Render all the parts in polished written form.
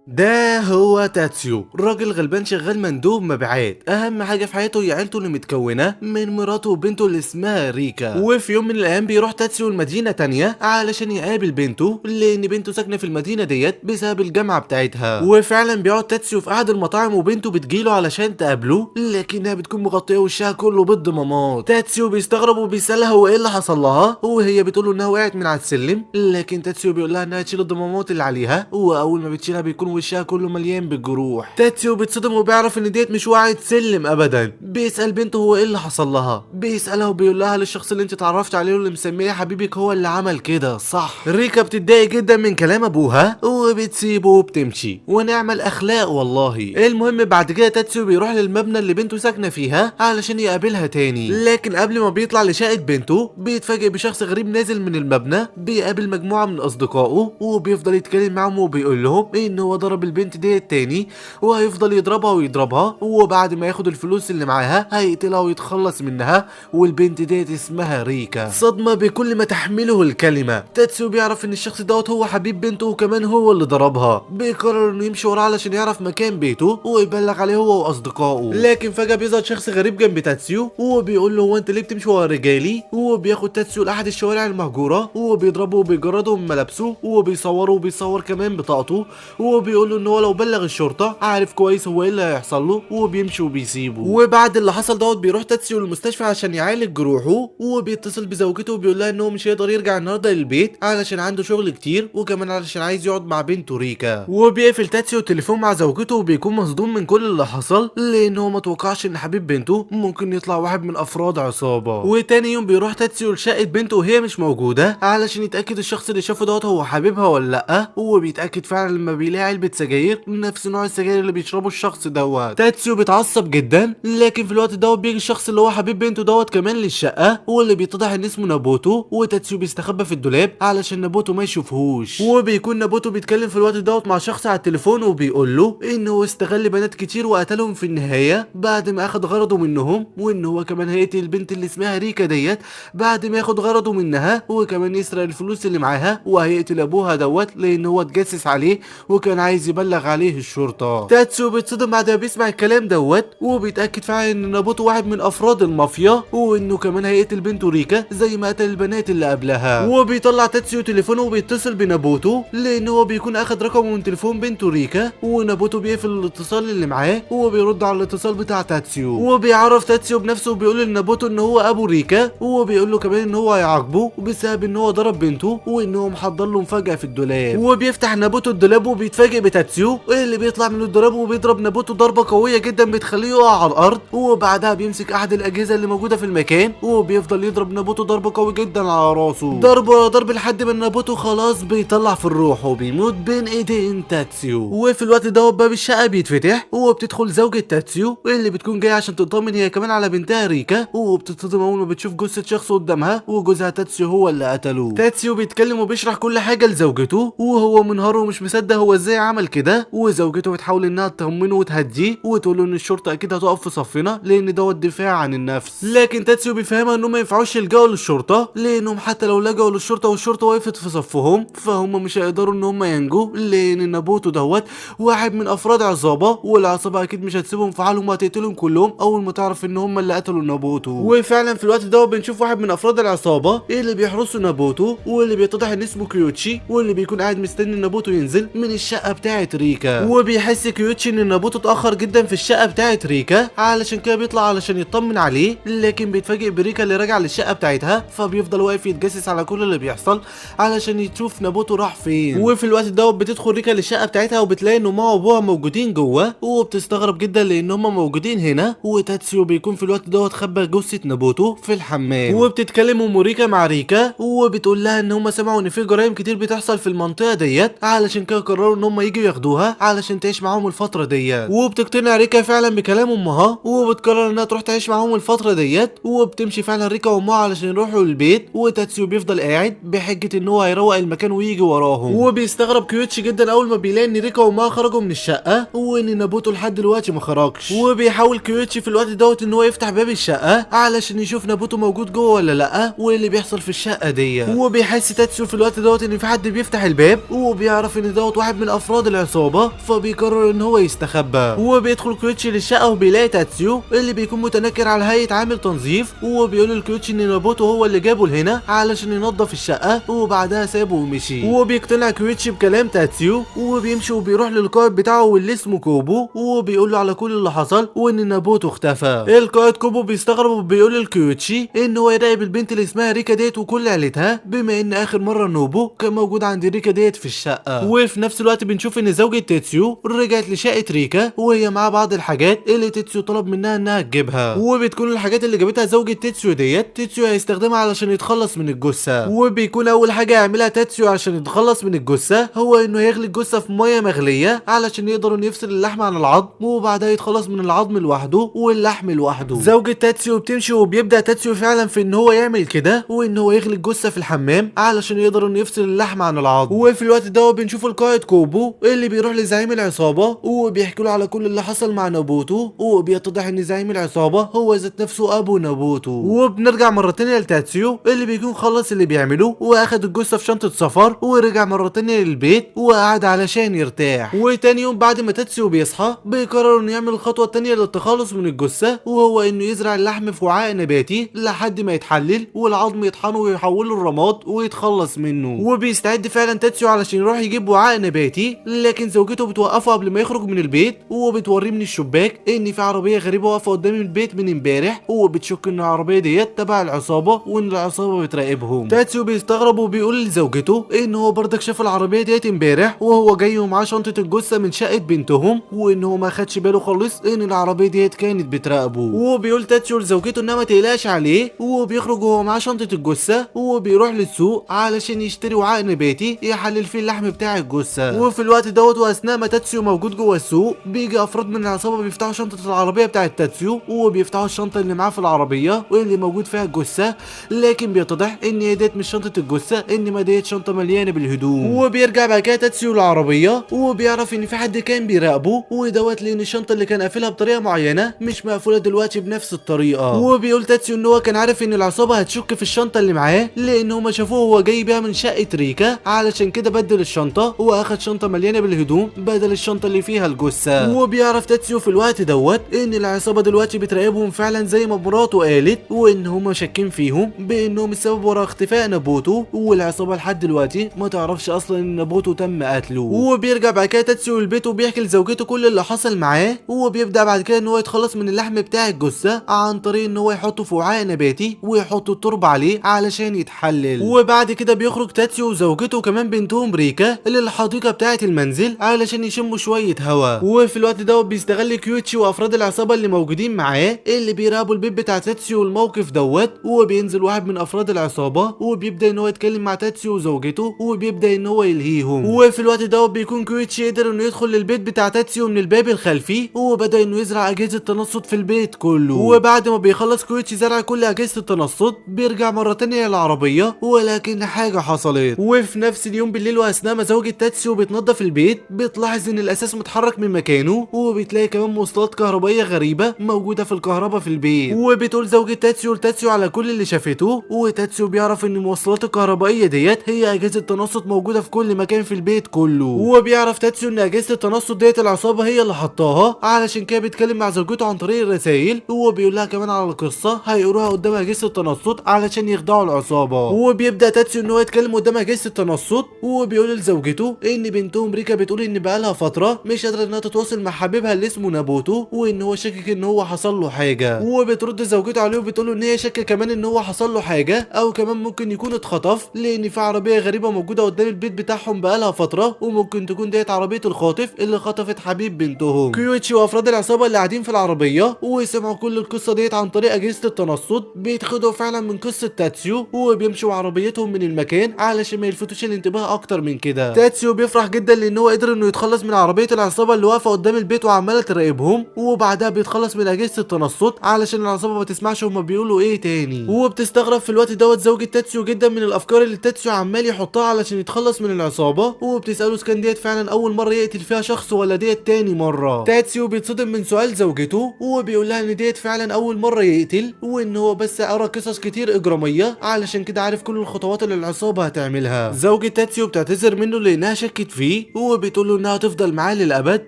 ده هو تاتسيو، راجل غلبان شغال مندوب مبيعات. اهم حاجه في حياته هي عيلته اللي متكونه من مراته وبنته اللي اسمها ريكا. وفي يوم من الايام بيروح تاتسيو لمدينه تانية علشان يقابل بنته، لان بنته ساكنه في المدينه ديت بسبب الجامعه بتاعتها. وفعلا بيقعد تاتسيو في احد المطاعم وبنته بتجيله علشان تقابله، لكنها بتكون مغطيه وشها كله بالضمامات. تاتسيو بيستغرب وبيسالها هو ايه اللي حصل لها، وهي بتقول له انها وقعت من على السلم، لكن تاتسيو بيقول لها انها تشيل الضمامات اللي عليها، واول ما بتشيلها بيكون وشها كله مليان بالجروح. تاتسيو بيتصدم وبيعرف ان ديت مش وقعت سلم ابدا. بيسال بنته هو ايه اللي حصل لها، بيسالها وبيقول لها للشخص اللي انت اتعرفت عليه واللي مسميه حبيبك هو اللي عمل كده صح. ريكا بتتضايق جدا من كلام ابوها وبتسيبه وبتمشي، ونعمل اخلاق والله. المهم بعد كده تاتسيو بيروح للمبنى اللي بنته ساكنه فيها علشان يقابلها تاني، لكن قبل ما بيطلع لشقه بنته بيتفاجئ بشخص غريب نازل من المبنى. بيقابل مجموعه من اصدقائه وبيفضل يتكلم معاهم وبيقول لهم ان هو ضرب البنت ديت تاني وهيفضل يضربها ويضربها، وبعد ما ياخد الفلوس اللي معاها هيقتلها ويتخلص منها. والبنت ديت اسمها ريكا. صدمه بكل ما تحمله الكلمه. تاتسو بيعرف ان الشخص دوت هو حبيب بنته وكمان هو اللي ضربها. بيقرر انه يمشي وراه علشان يعرف مكان بيته ويبلغ عليه هو واصدقائه، لكن فجاه بيظهر شخص غريب جنب تاتسيو وبيقول له هو انت ليه بتمشي ورا رجالي. وبياخد تاتسيو لاحد الشوارع المهجوره وبيضربه وبيجرده من ملابسه وبيصوره وبيصور كمان بطاقته، وبيقول له ان هو لو بلغ الشرطه عارف كويس هو ايه اللي هيحصل له، وبيمشي وبيسيبه. وبعد اللي حصل دوت بيروح تاتسيو المستشفى عشان يعالج جروحه، وبيتصل بزوجته وبيقول لها ان هو مش هيقدر يرجع النهارده للبيت علشان عنده شغل كتير وكمان علشان عايز يقعد مع بنته ريكا. وبيقفل تاتسيو التليفون مع زوجته وبيكون مصدوم من كل اللي حصل، لان هو ما توقعش ان حبيب بنته ممكن يطلع واحد من افراد عصابه. وتاني يوم بيروح تاتسيو لشقه بنته وهي مش موجوده علشان يتاكد الشخص اللي شافه دوت هو حبيبها ولا لا. وبيتاكد فعلا لما بيلاقي علبه سجاير نفس نوع السجاير اللي بيشربه الشخص دوت. تاتسيو بيتعصب جدا، لكن في الوقت دوت بيجي الشخص اللي هو حبيب بنته دوت كمان للشقه، واللي بيتضح ان اسمه نابوتو. وتاتسيو بيستخبى في الدولاب علشان نابوتو ما يشوفهوش. وبيكون نابوتو بيتكلم في الوقت دوت مع شخص على التليفون وبيقول له ان هو استغل بنات كتير وقتلهم في النهايه بعد ما اخد غرضه منهم، وان هو كمان هيقتل البنت اللي اسمها ريكا ديت بعد ما ياخد غرضه منها، وكمان يسرق الفلوس اللي معاها، وهيقتل ابوها دوت لان هو اتجسس عليه وكان عايز يبلغ عليه الشرطه. تاتسو بيتصدم بعد ما بيسمع الكلام دوت، وبيتاكد فعلا ان نابوتو واحد من افراد المافيا، وانه كمان هيقتل بنته ريكا زي ما قتل البنات اللي قبلها. وبيطلع تاتسيو تليفونه وبيتصل بنابوتو لان هو بيكون اخد رقمه من تليفون بنته ريكا، ونابوتو بيقفل الاتصال اللي معاه وبيرد على الاتصال بتاع تاتسيو. وبيعرف تاتسيو بنفسه وبيقول لنابوتو ان هو ابو ريكا، وبيقول له كمان ان هو هيعاقبه بسبب ان هو ضرب بنته وان هو محضر له مفاجاه في الدولاب. وبيفتح نابوتو الدولاب وبيتفاجئ بتاتسيو اللي بيطلع من الدولاب وبيضرب نابوتو ضربه قويه جدا بتخليه يقع على الارض، وبعدها بيمسك احد الاجهزه اللي موجوده في المكان وبيفضل يضرب نابوتو ضربه قوي جدا على راسه، ضرب لحد ما نابوتو خلاص بيطلع في الروح وبيموت بين ايدين تاتسيو. وفي الوقت ده باب الشقه بيتفتح وبتدخل زوجة تاتسيو اللي بتكون جايه عشان تطمن هي كمان على بنتها ريكا، وبتتصدم اول ما بتشوف جثه شخص قدامها وجوزها تاتسيو هو اللي قتله. تاتسيو بيتكلم وبيشرح كل حاجه لزوجته وهو منهار ومش مصدق هو ازاي عمل كده، وزوجته بتحاول انها تطمنه وتهديه وتقول له ان الشرطه اكيد هتقف في صفنا لان دوت دفاع عن النفس، لكن تاتسيو بيفهمها انهم ما ينفعوش يلجأوا للشرطه لانهم حتى لو لجأوا للشرطه والشرطه وقفت في صفهم فهم مش هيقدروا ان هم ينجوا، لان نابوتو دوت واحد من افراد عصابه، والعصابه اكيد مش هتسيبهم في حالهم وهتقتلهم كلهم اول ما تعرف ان هم اللي قتلوا نابوتو. وفعلا في الوقت ده بنشوف واحد من افراد العصابه اللي بيحرسوا نابوتو، واللي بيتضح ان اسمه كيوتشي، واللي بيكون قاعد مستني نابوتو ينزل من الشقه بتاعه ريكا. وبيحس كيوتشي ان نابوتو اتاخر جدا في الشقه بتاعه ريكا علشان كده بيطلع علشان يطمن عليه، لكن بيتفاجئ بريكا اللي راجعه للشقه بتاعتها، فبيفضل واقف يتجسس على كل اللي بيحصل علشان يشوف نابوتو راح فين. وفي الوقت ده بتدخل ريكا للشقه بتاعتها وبتلاقي ان امها وابوها موجودين جوه، وبتستغرب جدا لان هم موجودين هنا. وتاتسيو بيكون في الوقت ده خبى جثه نابوتو في الحمام، وبتتكلم موريكا مع ريكا وبتقول لها ان هم سمعوا ان في جرائم كتير بتحصل في المنطقه ديت علشان كده قرروا ان هم يجوا ياخدوها علشان تعيش معاهم الفتره ديت. وبتقتنع ريكا فعلا بكلام امها وبتقرر انها تروح تعيش معاهم الفتره ديت، وبتمشي فعلا ريكا وامها علشان يروحوا البيت، وتاتسيو بيفضل قاعد بحجه ان هو هيروق المكان ويجي وراهم. وبيستغرب كيوتشي جدا اول ما بيلاقي ان ريكا وامها خرجوا من الشقه وان نابوتو لحد دلوقتي ما خرجش. وبيحاول كيوتشي في الوقت دوت ان هو يفتح باب الشقه علشان يشوف نابوتو موجود جوه ولا لا وايه اللي بيحصل في الشقه دي. وبيحس تاتسو في الوقت دوت ان في حد بيفتح الباب، وبيعرف ان دوت واحد من افراد العصابه، فبيقرر ان هو يستخبى. وبيدخل كيوتشي للشقه وبيلاقي تاتسيو اللي بيكون متنكر على هيئه عامل تنظيف، وبيقول لكيوتشي ان نابوتو هو اللي جابه لهنا علشان ينظف الشقه، وبعدها سابه ومشي. وبيقتنع كيوتشي بكلام تاتسيو وبيمشي وبيروح للقائد بتاعه واللي اسمه كوبو، وبيقول له على كل اللي حصل وان نابوتو اختفى. القائد كوبو بيستغرب وبيقول لكيوتشي ان هو يراقب البنت اللي اسمها ريكا ديت وكل عيلتها، بما ان اخر مره نوبو كان موجود عند ريكا ديت في الشقه. وفي نفس الوقت بنشوف ان زوجة تيتسيو رجعت لشقه ريكا وهي معاها بعض الحاجات اللي تيتسيو طلب منها انها تجيبها، وبتكون الحاجات اللي جابتها زوجة تيتسيو ديت تيتسيو هيستخدمها علشان يتخلص من الجثه. وبيكون اول حاجه يعملها تيتسيو عشان يتخلص من الجثه هو انه يغلي الجثه في ميه مغليه علشان يقدر انه يفصل اللحم عن العظم، وبعدها يتخلص من العظم لوحده واللحم لوحده. زوجة تيتسيو بتمشي وبيبدا تيتسيو فعلا في ان هو يعمل كده وان هو يغلي الجثه في الحمام علشان يقدر انه يفصل اللحم عن العظم. وفي الوقت ده بنشوف القائد كوبو اللي بيروح لزعيم العصابه وبيحكي له على كل اللي حصل مع نابوتو، وبيتضح ان زعيم العصابه هو ذات نفسه ابو نابوتو. وبنرجع مره تانية لتاتسيو اللي بيكون خلص اللي بيعمله واخد الجثه في شنطه سفر ورجع مره تانية للبيت وقعد علشان يرتاح. وتاني يوم بعد ما تاتسيو بيصحى بيقرر انه يعمل الخطوه التانية للتخلص من الجثه، وهو انه يزرع اللحم في وعاء نباتي لحد ما يتحلل والعظم يطحنه ويحوله لرماد ويتخلص منه. وبيستعد فعلا تاتسيو علشان يروح يجيب وعاء نباتي، لكن زوجته بتوقفه قبل ما يخرج من البيت وبتوريه من الشباك ان في عربيه غريبه واقفه قدام البيت من امبارح، وبتشك ان العربيه ديت تبع العصابه وان العصابه بتراقبهم. تاتسيو بيستغرب وبيقول لزوجته ان هو برضك شاف العربيه ديت امبارح وهو جاي ومعاه شنطه الجثه من شقه بنتهم، وان هو ما خدش باله خالص ان العربيه ديت كانت بتراقبه. وبيقول تاتسيو لزوجته انها ما تقلقش عليه، وبيخرج وهو معاه شنطه الجثه وبيروح للسوق علشان يشتري وعاء نباتي يحلل فيه اللحم بتاع الجثه. وفي الوقت دوت واثناء ما تاتسيو موجود جوه السوق بيجي افراد من العصابه بيفتحوا شنطه العربيه بتاعه تاتسيو وبيفتحوا الشنطه اللي معاه في العربيه واللي موجود فيها الجثه، لكن بيتضح ان هي ديت مش شنطه الجثه، انما ديت شنطه مليانه بالهدوم. وبيرجع بعد كده تاتسيو العربيه وبيعرف ان في حد كان بيراقبه ودوت لان الشنطه اللي كان قافلها بطريقه معينه مش مقفوله دلوقتي بنفس الطريقه. وبيقول تاتسيو ان هو كان عارف ان العصابه هتشك في الشنطه اللي معاه لان هما شافوه وهو جاي بيها من شقه ريكا، علشان كده بدل الشنطه واخد شنطه مليانه بالهدوم بدل الشنطه اللي فيها الجثه. وبيعرف تاتسيو في الوقت دوت ان العصابه دلوقتي بتراقبهم فعلا زي ما مراته قالت، وان هما شاكين فيهم بانهم السبب ورا اختفاء نابوتو، والعصابه لحد دلوقتي ما تعرفش اصلا ان نابوتو تم قتله. وبيرجع بعد كده تاتسيو البيت وبيحكي لزوجته كل اللي حصل معاه، وبيبدا بعد كده ان هو يتخلص من اللحم بتاع الجثه عن طريق ان هو يحطه في وعاء نباتي ويحط التربه عليه علشان يتحلل. وبعد كده بيخرج تاتسيو وزوجته وكمان بنتهم ريكا للحديقه بتاعه المنزل علشان يشموا شويه هوا. وفي الوقت ده بيستغل كيوتشي وافراد العصابه اللي موجودين معاه اللي بيراقبوا البيت بتاع تاتسيو والموقف دوت، وبينزل واحد من افراد العصابه وبيبدا ان هو يتكلم مع تاتسيو وزوجته وبيبدا ان هو يلهيهم. وفي الوقت ده بيكون كيوتشي قدر انه يدخل للبيت بتاع تاتسيو من الباب الخلفي وبدا انه يزرع اجهزه تنصت في البيت كله. وبعد ما بيخلص كيوتشي زرع كل اجهزه التنصت بيرجع مره تانية للعربيه، ولكن حاجه حصلت. وفي نفس اليوم بالليل واثناء ما زوجة تاتسيو بتنظف البيت بتلاحظ ان الاساس متحرك من مكانه، وبتلاقي كمان موصلات كهربائيه غريبه موجوده في الكهرباء في البيت. وبتقول زوجة تاتسيو لتاتسيو على كل اللي شافته، وتاتسيو بيعرف ان الموصلات الكهربائيه ديت هي اجهزه تنصت موجوده في كل مكان في البيت كله. وبيعرف تاتسيو ان اجهزه التنصت ديت العصابه هي اللي حطاها، علشان كده بيتكلم مع زوجته عن طريق الرسائل، وبيقول لها كمان على القصه هيقروها قدام اجهزه التنصت علشان يخدعوا العصابه. وبيبدا تاتسيو ان هو يتكلم قدام اجهزه التنصت وبيقول لزوجته ان بنتهم ريكا بتقول ان بقالها فتره مش قادره انها تتواصل مع حبيبها اللي اسمه نابوتو، وان هو شاكك ان هو حصل له حاجه. وبترد زوجته عليه وبتقول له ان هي شاكه كمان ان هو حصل له حاجه او كمان ممكن يكون اتخطف، لان في عربيه غريبه موجوده قدام البيت بتاعهم بقالها فتره، وممكن تكون ديت عربيه الخاطف اللي خطفت حبيب بنتهم. كيوتشي وافراد العصابه اللي قاعدين في العربيه وسمعوا كل القصه ديت عن طريق اجهزه التنصت بيتخدعوا فعلا من قصه تاتسيو، وبيمشوا عربيتهم من المكان علشان ما يلفتوش الانتباه اكتر من كده. تاتسيو بيفرح جدا لان هو قدر انه يتخلص من عربيه العصابه اللي واقفه قدام البيت وعماله تراقبهم، وبعدها بيتخلص من اجهزه التنصت علشان العصابه ما تسمعش هما بيقولوا ايه تاني. وبتستغرب في الوقت دوت زوجة تاتسيو جدا من الافكار اللي تاتسيو عمال يحطها علشان يتخلص من العصابه، وبتساله اذا كان ديت فعلا اول مره يقتل فيها شخص ولا ديت تاني مره. تاتسيو بيتصدم من سؤال زوجته وبيقول لها ان ديت فعلا اول مره يقتل، وان هو بس قرا قصص كتير اجراميه علشان كده عارف كل الخطوات اللي العصابه هتعملها. زوجة تاتسيو بتعتذر منه لانها شكت فيه وبتقول له انها وانها هتفضل معاه للابد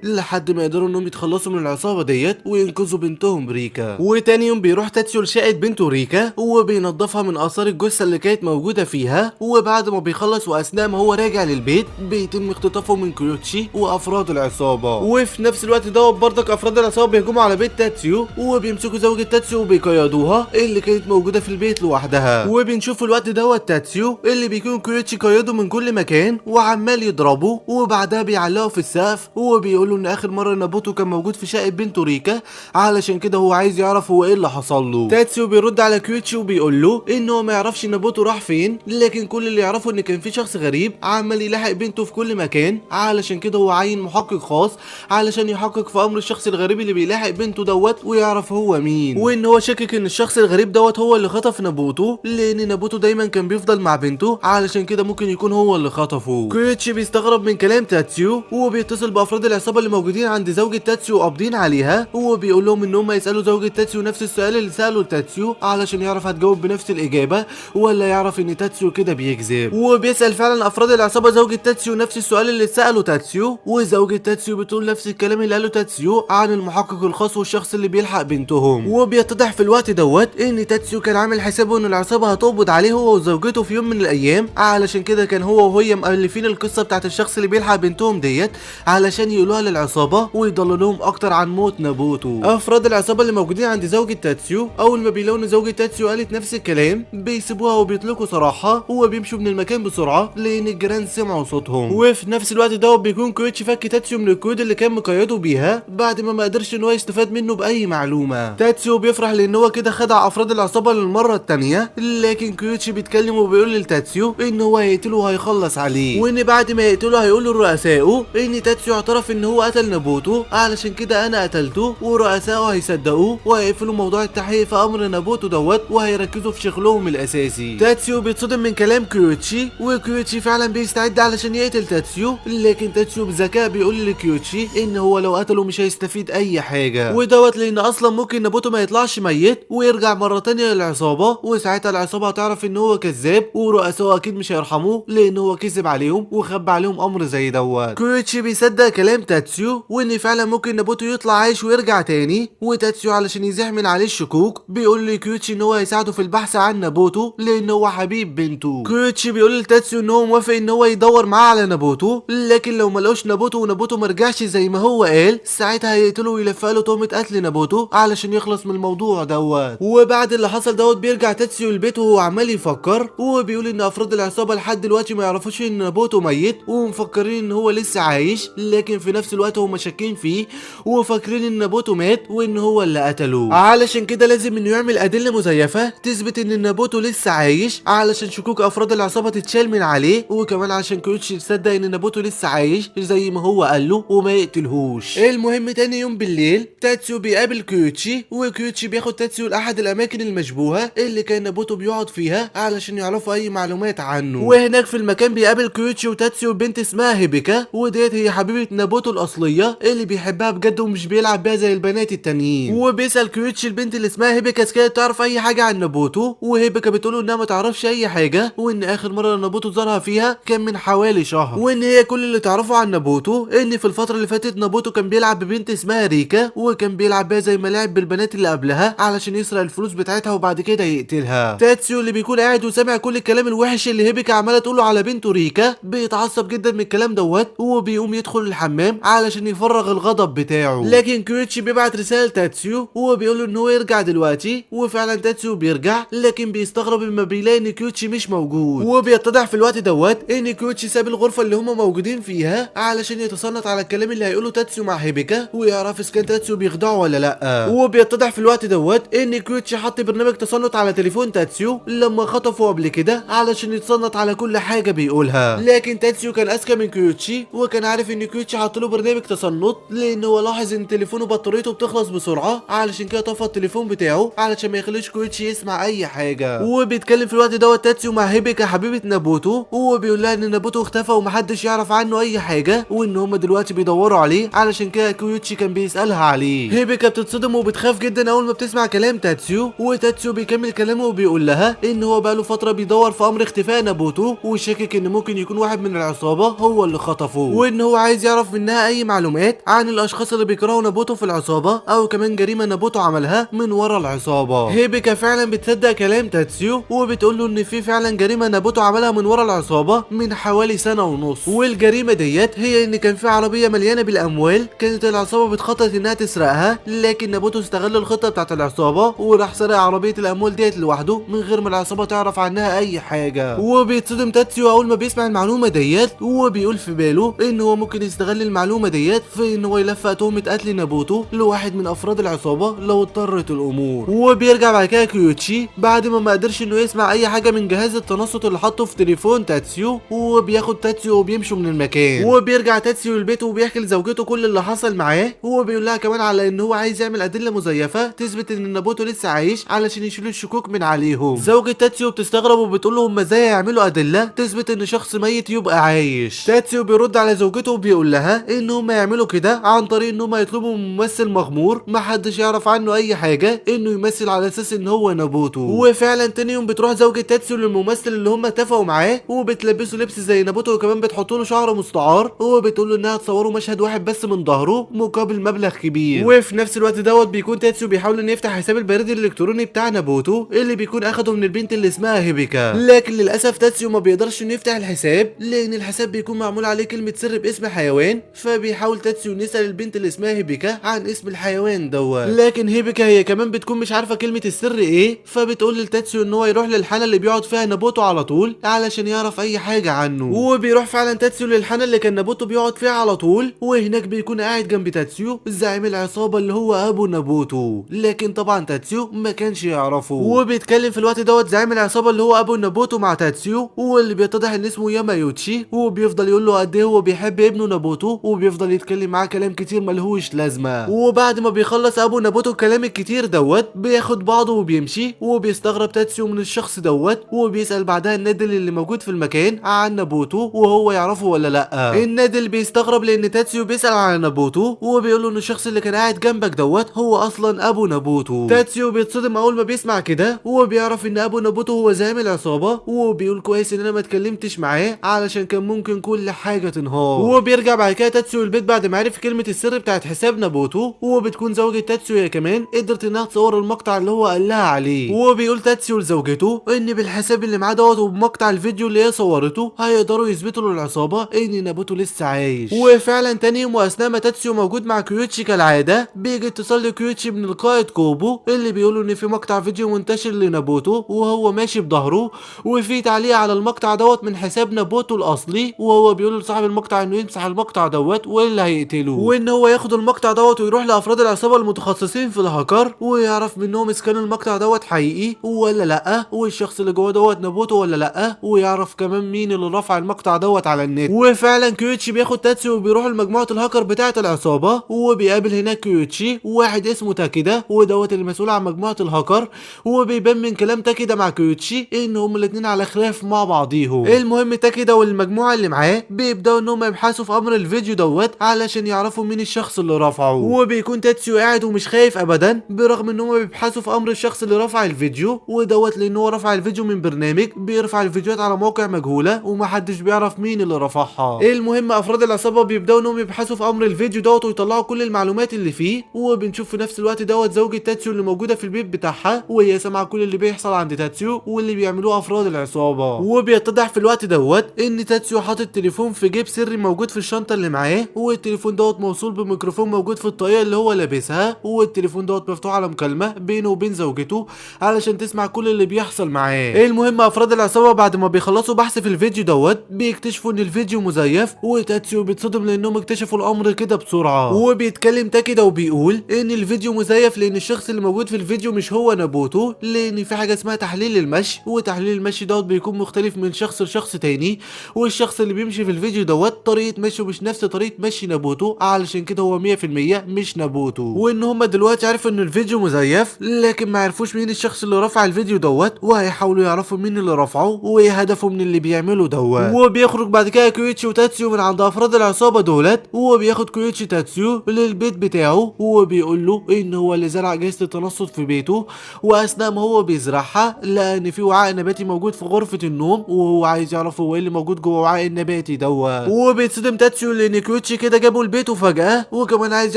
لحد ما يقدروا انهم يتخلصوا من العصابه ديت وينقذوا بنتهم ريكا. وتاني يوم بيروح تاتسيو لشقه بنته ريكا وبينضفها من اثار الجثه اللي كانت موجوده فيها. وبعد ما بيخلص واثناء ما هو راجع للبيت بيتم اختطافه من كيوتشي وافراد العصابه. وفي نفس الوقت دوت برضك افراد العصابه بيهجموا على بيت تاتسيو وبيمسكوا زوجة تاتسيو وبيقيدوها اللي كانت موجوده في البيت لوحدها. وبنشوف الوقت دوت تاتسيو اللي بيكون كيوتشي قيده من كل مكان وعمال يضربه. وبعدها بيعلقوا في السقف وبيقولوا ان اخر مره نابوتو كان موجود في شقه بنته ريكا، علشان كده هو عايز يعرف هو ايه اللي حصل له. تاتسيو بيرد على كيوتشي وبيقول له ان هو ما يعرفش نابوتو راح فين، لكن كل اللي يعرفه ان كان في شخص غريب عمال يلاحق بنته في كل مكان، علشان كده هو عين محقق خاص علشان يحقق في امر الشخص الغريب اللي بيلاحق بنته دوت ويعرف هو مين. وان هو شاكك ان الشخص الغريب دوت هو اللي خطف نابوتو، لان نابوتو دايما كان بيفضل مع بنته، علشان كده ممكن يكون هو اللي خطفه. كيوتشي بيستغرب من كلام تاتسيو وبيتصل بافراد العصابه اللي موجودين عند زوجة تاتسيو وقابضين عليها، وبيقول لهم ان هم يسالوا زوجة تاتسيو نفس السؤال اللي ساله لتاتسيو علشان يعرف هتجاوب بنفس الاجابه ولا يعرف ان تاتسيو كده بيكذب. وبيسال فعلا افراد العصابه زوجة تاتسيو نفس السؤال اللي ساله تاتسيو، وزوجة تاتسيو بتقول نفس الكلام اللي قاله تاتسيو عن المحقق الخاص والشخص اللي بيلحق بنتهم. وبيتضح في الوقت دوت ان تاتسيو كان عامل حسابه ان العصابه هتقبض عليه هو وزوجته في يوم من الايام، علشان كده كان هو وهي مؤلفين القصه بتاعت الشخص اللي بيلحق بنتهم ديت علشان يقولوها للعصابه ويضللوهم اكتر عن موت نابوتو. افراد العصابه اللي موجودين عند زوجة تاتسيو اول ما بيلاقوا ان زوجة تاتسيو قالت نفس الكلام بيسيبوها وبيطلقوا صراحه وبيمشوا من المكان بسرعه لان الجيران سمعوا صوتهم. وفي نفس الوقت دوت بيكون كويتشي فك تاتسيو من القيود اللي كان مقيده بيها بعد ما قدرش ان هو يستفاد منه باي معلومه. تاتسيو بيفرح لان هو كده خدع افراد العصابه للمره الثانيه، لكن كويتشي بيتكلم وبيقول لتاتسيو ان هو هيقتله وهيخلص عليه، وان بعد ما يقتله هيقول لرؤسائه ان تاتسيو اعترف ان هو قتل نابوتو علشان كده انا قتلته، ورؤسائه هيصدقوه وهيقفلوا موضوع التحقيق في امر نابوتو دوت وهيركزوا في شغلهم الاساسي. تاتسيو بيتصدم من كلام كيوتشي وكيوتشي فعلا بيستعد علشان يقتل تاتسيو، لكن تاتسيو بذكاء بيقول لكيوتشي ان هو لو قتله مش هيستفيد اي حاجه، ودوت لان اصلا ممكن نابوتو ما يطلعش ميت ويرجع مره تانية للعصابه، وساعتها العصابه هتعرف ان هو كذاب ورؤسائه اكيد مش هيرحموه لان هو كذب عليهم وخبى عليهم امر زي دوت. كيوتشي بيصدق كلام تاتسيو وان فعلا ممكن نابوتو يطلع عايش ويرجع تاني، وتاتسيو علشان يزيح من عليه الشكوك بيقول لكيوتشي ان هو هيساعده في البحث عن نابوتو لان هو حبيب بنته. كيوتشي بيقول لتاتسيو ان هو موافق ان هو يدور معاه على نابوتو، لكن لو ما لقوش نابوتو ونابوتو ما رجعش زي ما هو قال ساعتها هيقتله ويلفق له تهمه قتل نابوتو علشان يخلص من الموضوع دوت. وبعد اللي حصل دوت بيرجع تاتسيو لبيته وهو عمال يفكر وبيقول ان افراد العصابه لحد دلوقتي ما يعرفوش ان نابوتو ميت ومفكرين ان هو لسه عايش، لكن في نفس الوقت هم شاكين فيه وفاكرين ان نابوتو مات وان هو اللي قتله، علشان كده لازم انه يعمل ادله مزيفه تثبت ان نابوتو لسه عايش علشان شكوك افراد العصابه تتشال من عليه، وكمان عشان كيوتشي تصدق ان نابوتو لسه عايش زي ما هو قال له وما يقتلهوش. المهم تاني يوم بالليل تاتسيو بيقابل كيوتشي وكيوتشي بياخد تاتسيو لاحد الاماكن المشبوهه اللي كان نابوتو بيقعد فيها علشان يعرفوا اي معلومات عنه. وهناك في المكان بيقابل كيوتشي وتاتسيو بنت اسمها هيبيكا، وديت هي حبيبه نابوتو الاصليه اللي بيحبها بجد ومش بيلعب بيها زي البنات التانيين. وبيسال كيوتشي البنت اللي اسمها هيبيكا كانت تعرف اي حاجه عن نابوتو، وهيبيكا بتقول انها ما تعرفش اي حاجه وان اخر مره نابوتو زارها فيها كان من حوالي شهر، وان هي كل اللي تعرفه عن نابوتو ان في الفتره اللي فاتت نابوتو كان بيلعب ببنت اسمها ريكا وكان بيلعب بيها زي ما لعب بالبنات اللي قبلها علشان يسرق الفلوس بتاعتها وبعد كده يقتلها. تاتسيو اللي بيكون قاعد وسامع كل الكلام الوحش اللي هيبيكا عماله تقوله على بنته ريكا بيتعصب جدا من الكلام دوت وبيقوم يدخل الحمام علشان يفرغ الغضب بتاعه، لكن كيوتشي بيبعت رساله تاتسيو وبيقول له ان هو يرجع دلوقتي، وفعلا تاتسيو بيرجع لكن بيستغرب لما بيلاقي ان كيوتشي مش موجود، وبيتضح في الوقت دوت ان كيوتشي ساب الغرفه اللي هم موجودين فيها علشان يتصنت على الكلام اللي هيقوله تاتسيو مع هيبيكا ويعرف اذا كان تاتسيو بيخدعه ولا لا. وبيتضح في الوقت دوت ان كيوتشي حط برنامج تصنت على تليفون تاتسيو لما خطفه قبل كده علشان يتصنت على كل حاجه بيقولها، لكن تاتسيو كان اذكى من كيوتشي وكان عارف ان كيوتشي حط له برنامج تصنت لان هو لاحظ ان تليفونه بطاريته بتخلص بسرعه علشان كده طفى التليفون بتاعه علشان ما يخليش كيوتشي يسمع اي حاجه. وبيتكلم في الوقت دوت تاتسيو مع هيبيكا حبيبه نابوتو وبيقول لها ان نابوتو اختفى ومحدش يعرف عنه اي حاجه وان هم دلوقتي بيدوروا عليه علشان كده كيوتشي كان بيسالها عليه. هيبيكا بتتصدم وبتخاف جدا اول ما بتسمع كلام تاتسيو، وتاتسيو بيكمل كلامه وبيقول لها ان هو بقاله فتره بيدور في امر اختفاء نابوتو وشاكك ان ممكن يكون واحد من العصابه هو اللي خطفه، وان وان هو عايز يعرف منها اي معلومات عن الاشخاص اللي بيكرهوا نابوتو في العصابه او كمان جريمه نابوتو عملها من ورا العصابه. هيبيكا فعلا بتصدق كلام تاتسيو وبتقول له ان في فعلا جريمه نابوتو عملها من ورا العصابه من حوالي سنه ونص، والجريمه ديت هي ان كان في عربيه مليانه بالاموال كانت العصابه بتخطط انها تسرقها، لكن نابوتو استغل الخطه بتاعت العصابه وراح سرق عربيه الاموال ديت لوحده من غير ما العصابه تعرف عنها اي حاجه. وبيتصدم تاتسيو اول ما بيسمع المعلومه ديت وبيقول في باله ان هو ممكن يستغل المعلومه ديت في ان هو يلفق تهمه قتل نابوتو لواحد من افراد العصابه لو اضطرت الامور. وبيرجع بعد كده كيوتشي بعد ما قدرش انه يسمع اي حاجه من جهاز التنصت اللي حاطه في تليفون تاتسيو، وبياخد تاتسيو وبيمشوا من المكان. وبيرجع تاتسيو البيت وبيحكي لزوجته كل اللي حصل معاه، وبيقول لها كمان على ان هو عايز يعمل ادله مزيفه تثبت ان نابوتو لسه عايش علشان يشيلوا الشكوك من عليهم. زوجة تاتسيو بتستغرب وبتقول له هم ازاي يعملوا ادله تثبت ان شخص ميت يبقى عايش. تاتسيو بيرد على زوجته وبيقول لها ان هم يعملوا كده عن طريق ان هم يطلبوا من ممثل مغمور محدش يعرف عنه اي حاجه انه يمثل على اساس ان هو نابوتو. وفعلا تاني يوم بتروح زوجة تاتسيو للممثل اللي هم اتفقوا معاه وبتلبسه لبس زي نابوتو وكمان بتحط له شعر مستعار، وبتقول له انها تصوروا مشهد واحد بس من ظهره مقابل مبلغ كبير. وفي نفس الوقت دوت بيكون تاتسيو بيحاول انه يفتح حساب البريد الالكتروني بتاع نابوتو اللي بيكون اخده من البنت اللي اسمها هيبيكا، لكن للاسف تاتسيو ما بيقدرش انه يفتح الحساب لان الحساب بيكون معمول عليه كلمه سر باسم حيوان. فبيحاول تاتسيو يسال البنت اللي اسمها هيبيكا عن اسم الحيوان دوت، لكن هيبيكا هي كمان بتكون مش عارفه كلمه السر ايه، فبتقول لتاتسيو ان هو يروح للحانه اللي بيقعد فيها نابوتو على طول علشان يعرف اي حاجه عنه. وبيروح فعلا تاتسيو للحانه اللي كان نابوتو بيقعد فيها على طول، وهناك بيكون قاعد جنب تاتسيو زعيم العصابه اللي هو ابو نابوتو، لكن طبعا تاتسيو ما كانش يعرفه. وبيتكلم في الوقت دوت زعيم العصابه اللي هو ابو نابوتو مع تاتسيو، واللي بيتضح ان اسمه يامايوتشي، وبيفضل يقول له قد ايه هو بيحب ابنه نابوتو، وبيفضل يتكلم معاه كلام كتير ملهوش لازمه. وبعد ما بيخلص ابو نابوتو الكلام الكتير دوت بياخد بعضه وبيمشي، وبيستغرب تاتسيو من الشخص دوت، وبيسال بعدها النادل اللي موجود في المكان عن نابوتو وهو يعرفه ولا لا. النادل بيستغرب لان تاتسيو بيسال على نابوتو وبيقول له ان الشخص اللي كان قاعد جنبك دوت هو اصلا ابو نابوتو. تاتسيو بيتصدم اول ما بيسمع كده وبيعرف ان ابو نابوتو هو زعيم العصابه، وبيقول كويس ان انا ما اتكلمتش معاه علشان كان ممكن كل حاجه تنهار. وبيرجع بعد كده تاتسيو البيت بعد ما عرف كلمه السر بتاعت حساب نابوتو، وبتكون زوجة تاتسيو هي كمان قدرت انها تصور المقطع اللي هو قال لها عليه. وبيقول تاتسيو لزوجته ان بالحساب اللي معاه دوت وبمقطع الفيديو اللي هي صورته هيقدروا يثبتوا للعصابه ان نابوتو لسه عايش. وفعلا تاني يوم واثناء ما تاتسيو موجود مع كيوتشي كالعاده بيجي اتصال لكيوتشي من القائد كوبو اللي بيقولوا ان في مقطع فيديو منتشر لنابوتو وهو ماشي بظهره، وفي تعليق على المقطع دوت من حساب نابوتو الاصلي، وهو بيقول لصاحب المقطع انه يمسح المقطع دوت والا هيقتله، وان هو ياخد المقطع دوت ويروح لافراد العصابه المتخصصين في الهاكر ويعرف منهم اذا كان المقطع دوت حقيقي ولا لا، والشخص اللي جوه دوت نابوتو ولا لا، ويعرف كمان مين اللي رفع المقطع دوت على النت. وفعلا كيوتشي بياخد تاتسيو وبيروح لمجموعه الهاكر بتاعه العصابه، وبيقابل هناك كيوتشي وواحد اسمه تاكيدا ودوت المسؤول عن مجموعه الهاكر، وبيبان من كلام تاكيدا مع كيوتشي ان هم الاثنين على خلاف مع بعضيهم. المهم تاكيدا والمجموعه اللي معاه بيبداوا ان هم يبحثوا في امر الفيديو دوت علشان يعرفوا مين الشخص اللي رفعه، وبيكون تاتسيو قاعد ومش خايف ابدا برغم ان هم بيبحثوا في امر الشخص اللي رفع الفيديو، ودوت لان هو رفع الفيديو من برنامج بيرفع الفيديوهات على موقع مجهوله ومحدش بيعرف مين اللي رفعها. المهم افراد العصابه بيبداوا انهم يبحثوا في امر الفيديو دوت ويطلعوا كل المعلومات اللي فيه، وبنشوف في نفس الوقت دوت زوجة تاتسيو اللي موجوده في البيت بتاعها وهي سامعه كل اللي بيحصل عند تاتسيو واللي بيعملوه افراد العصابه. وبيتضح في الوقت دوت ان تاتسيو حاطط تليفون في جيب سري موجود في الشنطه اللي معاه، والتليفون دوت موصول بميكروفون موجود في الطاقيه اللي هو لابسها، والتليفون دوت مفتوح على مكالمه بينه وبين زوجته علشان تسمع كل اللي بيحصل معاه. المهم افراد العصابه بعد ما بيخلصوا بحث في الفيديو دوت بيكتشفوا ان الفيديو مزيف، وتاتسيو بيتصدم لانهم اكتشفوا الامر كده بسرعه. وبيتكلم تاكيدا وبيقول ان الفيديو مزيف لان الشخص اللي موجود في الفيديو مش هو نابوتو، لان في حاجه اسمها تحليل المشي، وتحليل المشي دوت بيكون مختلف من شخص لشخص تاني، والشخص اللي بيمشي في الفيديو دوت طريقه مشيه مش نفس طريقه مشي نابوتو علشان كده هو 100% مش نابوتو. وان هم دلوقتي عرفوا ان الفيديو مزيف لكن ما عرفوش مين الشخص اللي رفع الفيديو دوت، وهيحاولوا يعرفوا مين اللي رفعه وايه هدفه من اللي بيعمله دوت. وبيخرج بعد كده كويتشي وتاتسيو من عند افراد العصابه دولت، وبياخد كويتشي تاتسيو للبيت بتاعه وبيقول له ان هو اللي زرع جهاز التنصت في بيته، واثناء ما هو بيزرعها لقى ان في وعاء نباتي موجود في غرفه النوم، وهو عايز يعرف هو ايه اللي موجود جوه الوعاء النباتي دوت. وبيتصدم تاتسيو لان كيوتشي كده جابه البيت فجأة، وكمان عايز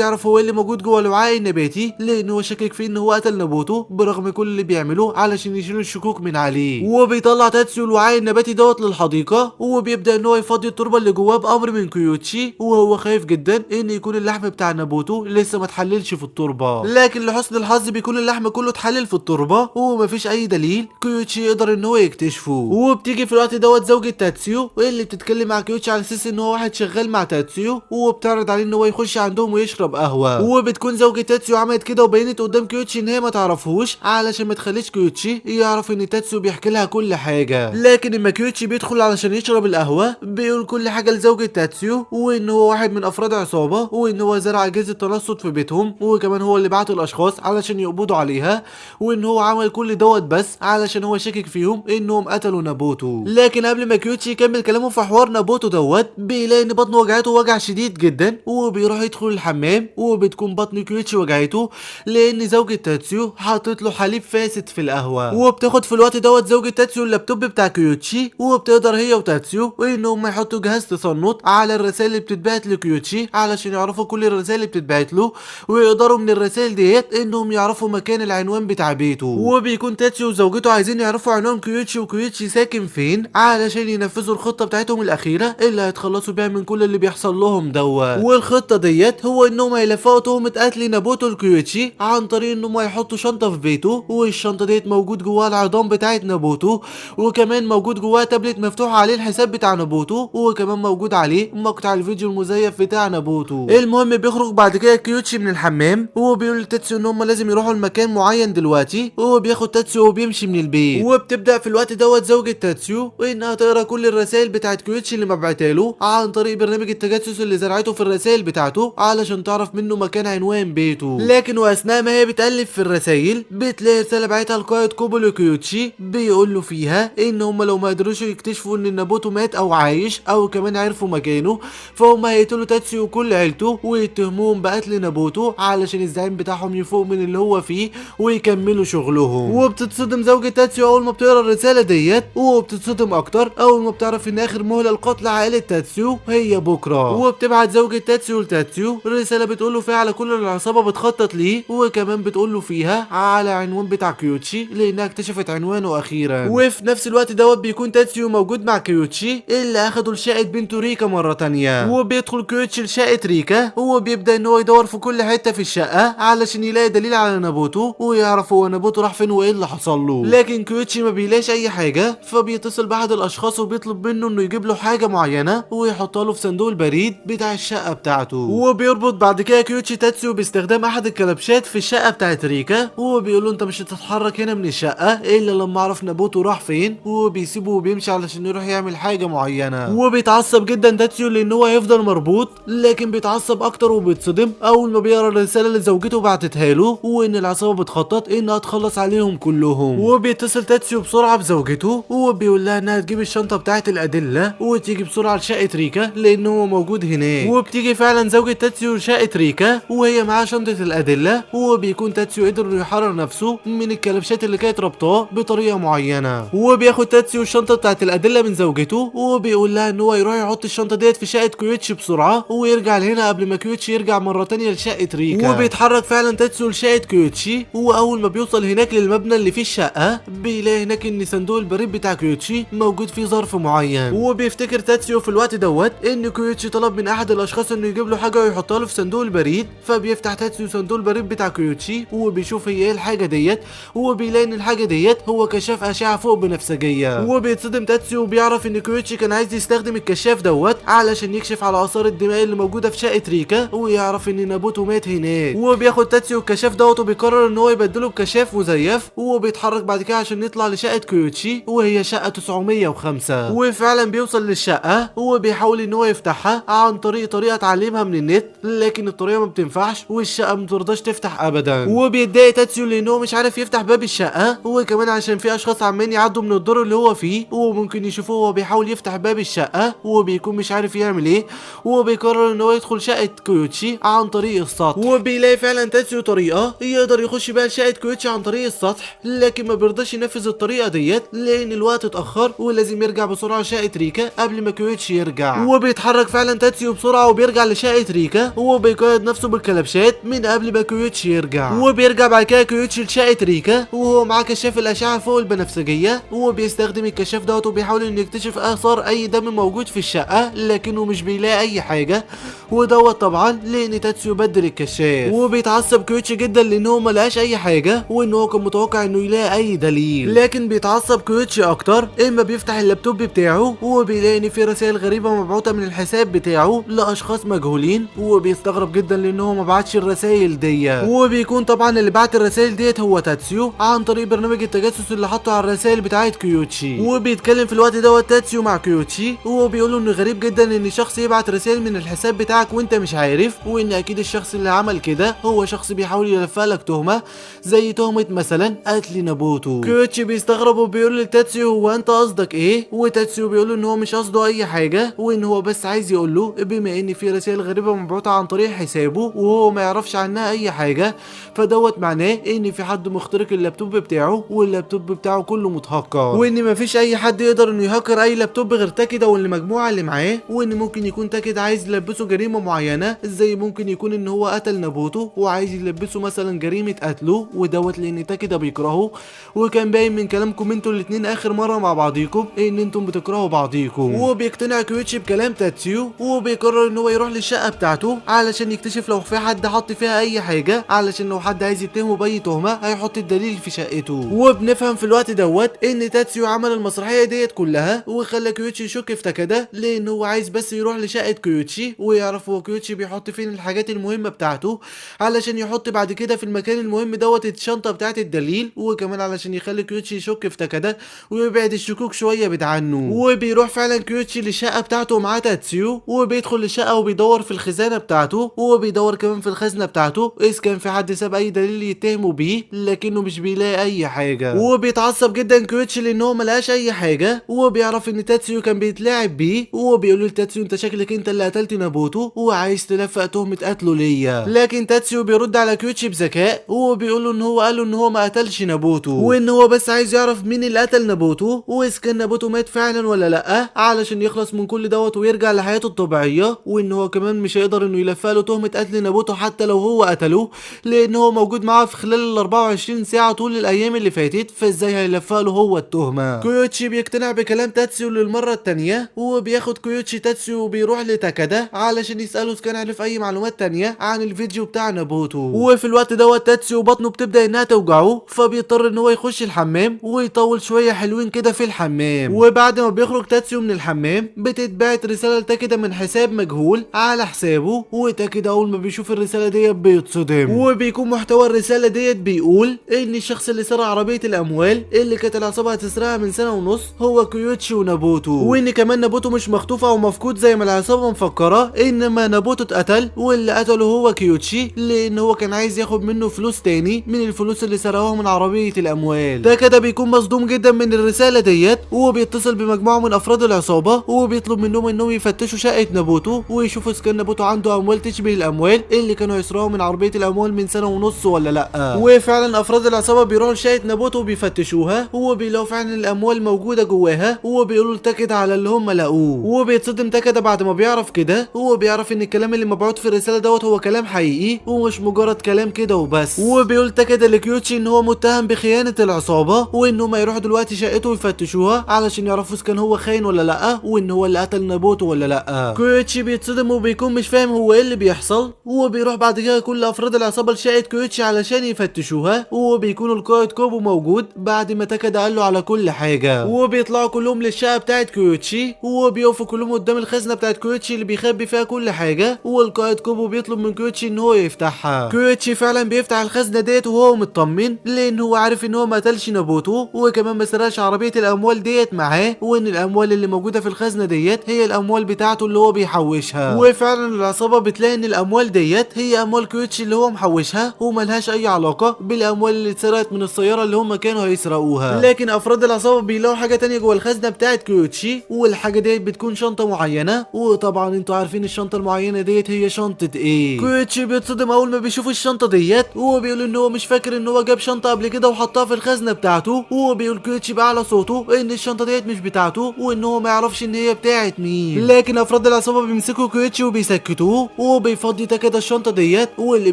يعرف هو اللي موجود جوه الوعاء النباتي لان هو شاكك فيه ان هو قتل نابوتو برغم كل اللي بيعمله علشان يشيلوا الشكوك من عليه. وبيطلع تاتسيو الوعاء النباتي للحديقة، وبيبدأ ان هو يفضي التربة اللي جواه بأمر من كيوتشي، وهو خايف جدا ان يكون اللحم بتاع نابوتو لسه ما اتحللش في التربة. لكن لحسن الحظ بيكون اللحم كله اتحلل في التربة ومفيش اي دليل كيوتشي يقدر ان هو يكتشفه. وبتيجي في الوقت دوت زوجة تاتسيو اللي بتتكلم مع كيوتشي على اساس ان هو واحد شغال مع تاتسيو، وبتعرض عليه ان هو يخش عندهم ويشرب قهوة. وبتكون زوجة تاتسيو عملت كده وبينت قدام كيوتشي ان هي ما تعرفوش علشان ما تخليش كيوتشي يعرف ان تاتسيو بيحكي لها كل حاجة. لكن اما كيوتشي بيدخل علشان يشرب القهوة بيقول كل حاجة لزوجة تاتسيو، وان هو واحد من افراد عصابة، وان هو زرع اجهزة تنصت في بيتهم، وكمان هو اللي بعت الاشخاص علشان يقبضوا عليها، وان هو عمل كل دوت بس علشان هو شاكك فيهم انهم قتلوا نابوتو. لكن قبل ما كيوتشي يكمل كلامه في حوار نابوتو دوت بيلاقي ان بطنه وجعته وجع شديد جدا، وبيروح يدخل الحمام، وبتكون بطن كيوتشي وجعته لان زوجة تاتسيو حاطت له حليب فاسد في القهوة. وبتاخد في الوقت دوت زوجة تاتسيو اللابتوب بتاع كيوتشي، وبتقدر هي وتاتسيو انهم يحطوا جهاز تصنت على الرسائل اللي بتتبعت لكيوتشي علشان يعرفوا كل الرسائل اللي بتتبعت له، ويقدروا من الرسائل ديت انهم يعرفوا مكان العنوان بتاع بيته. وبيكون تاتسيو وزوجته عايزين يعرفوا عنوان كيوتشي وكيوتشي ساكن فين علشان ينفذوا الخطة بتاعتهم الاخيرة اللي هيتخلصوا بيها من كل اللي بيحصل لهم دوت. والخطة ديت هو انهم هيلفقوا تهمة قتل نابوتو لكيوتشي عن طريق انهم هيحطوا شنطة في بيته، والشنطة ديت موجود جواها العظام بتاعت نابوتو، وكمان موجود جواها تابلت مفتوح عليه الحساب بتاع نابوتو، وكمان موجود عليه مقطع الفيديو المزيف بتاع نابوتو. المهم بيخرج بعد كده كيوتشي من الحمام، وبيقول لتاتسيو ان هم لازم يروحوا لمكان معين دلوقتي، وبياخد تاتسيو وبيمشي من البيت. وبتبدا في الوقت دوت زوجة تاتسيو انها تقرا كل الرسائل بتاعت كيوتشي اللي مبعتها له عن طريق برنامج التجسس اللي زرعته في الرسائل بتاعته علشان تعرف منه مكان عنوان بيته. لكن واثناء ما هي بتقلب في الرسائل بتلاقي رساله بعتها القائد كوبو لكيوتشي بيقول له فيها ان هم لو ما قدروش يكتشفوا ان نابوتو مات او عايش او كمان عرفوا مكانه فهم هيقتلوا تاتسيو وكل عيلته ويتهموهم بقتل نابوتو علشان الزعيم بتاعهم يفوق من اللي هو فيه ويكملوا شغلهم. وبتتصدم زوجة تاتسيو اول ما بتقرا الرساله ديت، وبتتصدم اكتر اول ما بتعرف ان اخر مهله لقتل عائله تاتسيو هي بكره. وبتبعت زوجة تاتسيو لتاتسيو رساله بتقول له فيها على كل العصابه بتخطط ليه، وكمان بتقول له فيها على عنوان بتاع كيوتشي لانها اكتشفت عنوانه اخيرا. وفي نفس الوقت دوت بيكون تاتسيو موجود مع كيوتشي اللي اخده لشقه بنته ريكا مره تانية. وبيدخل كيوتشي لشقه ريكا وبيبدا ان هو يدور في كل حته في الشقه علشان يلاقي دليل على نابوتو ويعرف هو نابوتو راح فين وايه اللي حصل له. لكن كيوتشي ما بيلاقيش اي حاجه، فبيتصل باحد الاشخاص وبيطلب منه انه يجيب له حاجه معينه ويحطها له في صندوق البريد بتاع الشقه بتاعته. وبيربط بعد كده كيوتشي تاتسيو باستخدام احد الكلبشات في الشقه بتاعت ريكا، وبيقول له انت مش هتتحرك هنا من الشقه الا لما اعرف نابوتو راح فين، وبيسيبه وبيمشي علشان يروح يعمل حاجه معينه. وبيتعصب جدا تاتسيو لان هو هيفضل مربوط، لكن بيتعصب اكتر وبيتصدم اول ما بيقرا الرساله اللي زوجته بعتتها له وان العصابه بتخطط انها تخلص عليهم كلهم. وبيتصل تاتسيو بسرعه بزوجته وبيقول لها انها تجيب الشنطه بتاعت الادله وتيجي بسرعه لشقه ريكا لان هو موجود هناك. وبتيجي فعلا زوجة تاتسيو لشقه ريكا وهي معاها شنطه الادله، وبيكون تاتسيو قدر يحرر نفسه من الكلبشات اللي كانت ربطاه بطريقه معينه. وبياخد تاتسيو الشنطه بتاعت الادله من زوجته وبيقول لها ان هو يروح يحط الشنطه ديت في شقه كيوتشي بسرعه ويرجع لهنا قبل ما كيوتشي يرجع مره تانية لشقه ريكا. وبيتحرك فعلا تاتسيو لشقه كيوتشي، واول ما بيوصل هناك للمبنى اللي فيه الشقه بيلاقي هناك ان صندوق البريد بتاع كيوتشي موجود فيه ظرف معين. وبيفتكر تاتسيو في الوقت دوت ان كيوتشي طلب من احد الاشخاص انه يجيب له حاجه ويحطها له في صندوق البريد، فبيفتح تاتسيو صندوق البريد بتاع كيوتشي وبيشوف هي ايه الحاجه ديت، وبيلاقي ان الحاجه ديت هو كشاف اشعه فوق بنفسجيه. وبيتصدم تاتسيو وبيعرف ان كيوتشي كان عايز يستخدم الكشاف دوت علشان يكشف على اثار الدماء اللي موجوده في شقه ريكا ويعرف ان نابوتو مات هناك. وبياخد تاتسيو الكشاف دوت وبيقرر ان هو يبدله بكشاف مزيف، وبيتحرك بعد كده عشان يطلع لشقه كيوتشي وهي شقه 905. وفعلا بيوصل للشقه وبيحاول ان هو يفتحها عن طريق طريقه اتعلمها من النت، لكن الطريقه ما بتنفعش والشقه ما بترضاش تفتح ابدا. وبيتضايق تاتسيو لان هو مش عارف يفتح باب الشقه، وكمان عشان في اشخاص عمالين يعدوا من الدور اللي هو فيه وممكن يشوفوه وهو بيحاول يفتح باب الشقه وبيكون مش عارف يعمل ايه، وبيقرر ان هو يدخل شقه كيوتشي عن طريق السطح. وبيلاقي فعلا تاتسيو طريقه يقدر يخش بيها شقه كيوتشي عن طريق السطح، لكن ما بيرضاش ينفذ الطريقه ديت لان الوقت اتاخر ولازم يرجع بسرعه شقه ريكا قبل ما كيوتشي يرجع. وبيتحرك فعلا تاتسيو بسرعه وبيرجع لشقه ريكا وبيقيد نفسه بالكلبشات من قبل ما كيوتشي يرجع. وبيرجع بعد كده كيوتشي لشقه ريكا وهو معاه كشاف الاشعه فوق البنفسجيه وبيستخدم الكشاف دوت وبيحاول انه يكتشف اثار اي دم موجود في الشقه لكنه مش بيلاقي اي حاجه ودوت طبعا لان تاتسيو بدل الكشاف. وبيتعصب كيوتشي جدا لان هو ملقاش اي حاجه وان هو كان متوقع انه يلاقي اي دليل، لكن بيتعصب كيوتشي اكتر اما بيفتح اللابتوب بتاعه وبيلاقي ان في رسائل غريبه مبعوثه من الحساب بتاعه لاشخاص مجهولين وبيستغرب جدا لان هو ما بعتش الرسائل دي. وبيكون طبعا اللي بعت الرسائل ديت هو تاتسيو عن طريق برنامج التجسس اللي حطه على الرسائل بتاعه كيوتشي. وبيتكلم في الوقت دوت تاتسيو مع كيوتشي وبيقول له انه غريب جدا ان شخص يبعت رسائل من الحساب بتاعك وانت مش عارف، وان اكيد الشخص اللي عمل كده هو شخص بيحاول يلفق لك تهمه زي تهمه مثلا قتل نابوتو. كيوتشي بيستغرب وبيقول لتاتسيو هو انت قصدك ايه؟ وتاتسيو بيقول له ان هو مش قصده اي حاجه وان هو بس عايز يقول له بما ان في رسائل غريبه مبعوثه عن طريق حسابه وهو ما يعرفش عنها اي حاجه فدوت معناه ان في حد مخترق اللابتوب بتاعه واللابتوب بتاعه كله متهكر، وان مفيش اي حد يقدر انه يهكر اي لابتوب غير تاكيدا والمجموعه اللي معاه، وان ممكن يكون تاكيدا عايز يلبسه جريمه معينه زي ممكن يكون ان هو قتل نابوتو وعايز يلبسه مثلا جريمه قتله ودوت لان تاكيدا بيكرهه، وكان باين من كلامكم انتوا الاثنين اخر مره مع بعضيكم ان انتم بتكرهوا بعضيكم. وبيقتنع كيوتشي بكلام تاتسيو وبيقرر ان هو يروح للشقه بتاعته علشان يكتشف لو في حد حط فيها اي حاجه، علشان لو حد عايز يتهمه باي تهمه هيحط الدليل في شقته. وبنفهم في الوقت دوت ان تاتسيو عمل المسرحيه ديت كلها وخلى كيوتشي يشك في تاكيدا لان هو عايز بس يروح لشقه كيوتشي ويعرف هو كيوتشي بيحط فين الحاجات المهمه بتاعته علشان يحط بعد كده في المكان المهم دوت الشنطه بتاعت الدليل، وكمان علشان يخلي كيوتشي يشك في تاكيدا ويبعد الشكوك شويه بعيد عنه. وبيروح فعلا كيوتشي للشقه بتاعته مع تاتسيو وبيدخل الشقه وبيدور في الخزانه بتاعته وبيدور كمان في الخزنه بتاعته اذا كان في حد ساب اي دليل يتهمه بيه لكنه مش بيلاقي اي حاجه. وبيتعصب جدا كيوتشي لان هو ملقاش اي حاجه وبيعرف ان تاتسيو كان بيتلاعب بيه وبيقول لتاتسيو انت شكلك انت اللي قتلت نابوتو وعايز تلفق تهمه قتله ليا، لكن تاتسيو بيرد على كيوتشي بذكاء وبيقول له ان هو قال له ان هو ما قتلش نابوتو وان هو بس عايز يعرف مين اللي قتل نابوتو واذا كان نابوتو مات فعلا ولا لا علشان يخلص من كل دوت ويرجع لحياته الطبيعيه، وان هو كمان مش هيقدر انه يلفق له تهمه قتل نابوتو حتى لو هو قتله لان هو موجود معاه في خلال ال 24 ساعه طول الايام اللي فاتت، فازاي هيلفق له هو التهمه؟ كيوتشي بيقتنع بكلام تاتسيو للمره الثانيه وبياخد كيوتشي تاتسيو وبيروح لتاكادا علشان يساله اذا كان عارف اي معلومات تانية عن الفيديو بتاع نابوتو. وفي الوقت دوت تاتسيو بطنه بتبدا انها توجعه فبيضطر ان هو يخش الحمام ويطول شويه حلوين كده في الحمام، وبعد ما بيخرج تاتسيو من الحمام بتتبعت رساله لتاكادا من حساب مجهول على حسابه، وتاكادا اول ما بيشوف الرساله ديت بيتصدم وبيكون محتوى الرساله ديت بيقول ان الشخص اللي سرق عربيه الاموال اللي كانت العصابه هتسرقها من سنه ونص هو كيوتشي ونابوتو، وان كمان نابوتو مش مخطوف او مفقود زي ما العصابه مفكره، انما نابوتو اتقتل واللي قتله هو كيوتشي لان هو كان عايز ياخد منه فلوس تاني من الفلوس اللي سرقوها من عربيه الاموال. ده كده بيكون مصدوم جدا من الرساله ديت وبيتصل بمجموعه من افراد العصابه وبيطلب منهم انهم يفتشوا شقه نابوتو ويشوفوا اذا كان نابوتو عنده اموال تشبه الاموال اللي كانوا يسرقوها من عربيه الاموال من سنه ونص ولا لا. وفعلا افراد العصابه بيروحوا لشقه نابوتو وبيفتشوها وبيلاقوا فعلا الاموال موجوده جواها وبيقولوا لتاكادا على اللي هم لقوه، وبيتصدم تاكادا بعد ما بيعرف كده وبيعرف ان الكلام اللي مبعوث في الرساله دوت هو كلام حقيقي ومش مجرد كلام كده وبس. وبيقول تاكادا لكيوتشي ان هو متهم بخيانه العصابه وان هم يروحوا دلوقتي شقته ويفتشوها علشان يعرفوا اذا كان هو خاين ولا لا وان هو اللي قتل نابوتو ولا لا. كيوتشي بيتصدم وبيكون مش فاهم هو ايه اللي بيحصل، وبيروح بعد كده كل افراد العصابه لشقه كيوتشي علشان يفتشوها وبيكون القائد كوبو موجود بعد ما تاكادا قال له على كل حاجه، وبيطلعوا كلهم للشقه بتاعت كيوتشي وبيقفوا كلهم قدام الخزنه بتاعت كيوتشي اللي بيخبي فيها كل حاجه، والقائد كوبو بيطلب من كيوتشي ان هو يفتحها. كيوتشي فعلا بيفتح الخزنه ديت وهو مطمن لان هو عارف ان هو ما قتلش نابوتو وكمان ما سرقش عربيه الاموال ديت معاه، وان الاموال اللي موجوده في الخزنه ديت هي الاموال بتاعته اللي هو بيحوشها. وفعلا العصابه بتلاقي ان الاموال ديت هي اموال كيوتشي اللي هو محوشها وملهاش اي علاقه بالاموال اللي اتسرقت من السياره اللي هم كانوا هيسرقوها، لكن افراد العصابه بيلاقوا حاجه تانية جوه الخزنه بتاعت كيوتشي والحاجه ديت بتكون شنطه معينه، وطبعا انتوا عارفين الشنطه المعينه ديت هي شنطه ايه. كيوتشي بيتصدم اول ما بيشوف الشنطه ديت وبيقول ان هو مش فاكر ان هو جاب شنطه قبل كده وحطها في الخزنه بتاعته، وبيقول كيوتشي باعلى صوته ان الشنطه ديت مش بتاعته وان هو ما يعرفش ان هي بتاعت مين. لكن افراد العصابه بيمسكوا كيوتشي وبيسكتوه وبيفضي تاكادا الشنطه ديت، واللي